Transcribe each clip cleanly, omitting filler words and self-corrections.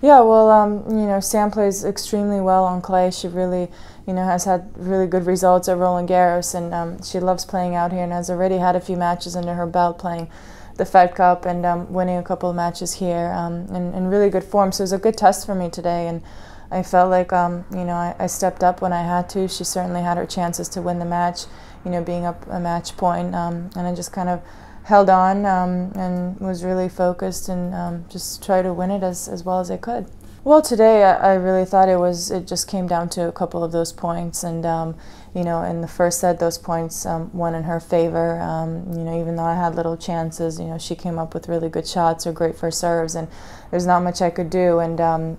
Yeah, well, you know, Sam plays extremely well on clay. She really, you know, has had really good results at Roland Garros, and she loves playing out here and has already had a few matches under her belt playing the Fed Cup and winning a couple of matches here in really good form. So it was a good test for me today, and I felt like, you know, I stepped up when I had to. She certainly had her chances to win the match, you know, being up a match point, and I just kind of held on and was really focused and just tried to win it as well as I could. Well, today I really thought it just came down to a couple of those points, and you know, in the first set, those points won in her favor. You know, even though I had little chances, you know, she came up with really good shots or great first serves, and there's not much I could do. And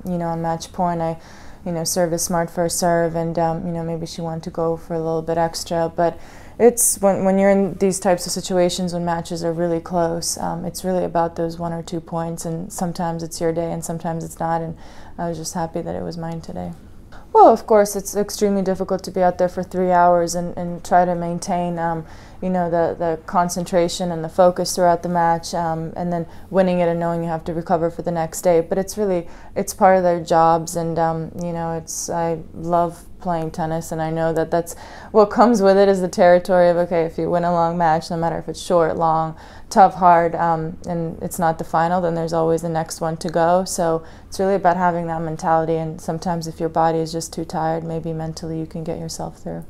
you know, on match point, I, you know, served a smart first serve, and you know, maybe she wanted to go for a little bit extra, but it's when you're in these types of situations when matches are really close, it's really about those 1 or 2 points, and sometimes it's your day and sometimes it's not, and I was just happy that it was mine today. Well, of course, it's extremely difficult to be out there for 3 hours and try to maintain, you know, the concentration and the focus throughout the match, and then winning it and knowing you have to recover for the next day. But it's part of their jobs, and you know, I love playing tennis, and I know that that's what comes with it, is the territory of, okay, if you win a long match, no matter if it's short, long, tough, hard, and it's not the final, then there's always the next one to go. So it's really about having that mentality, and sometimes if your body is just too tired, maybe mentally you can get yourself through.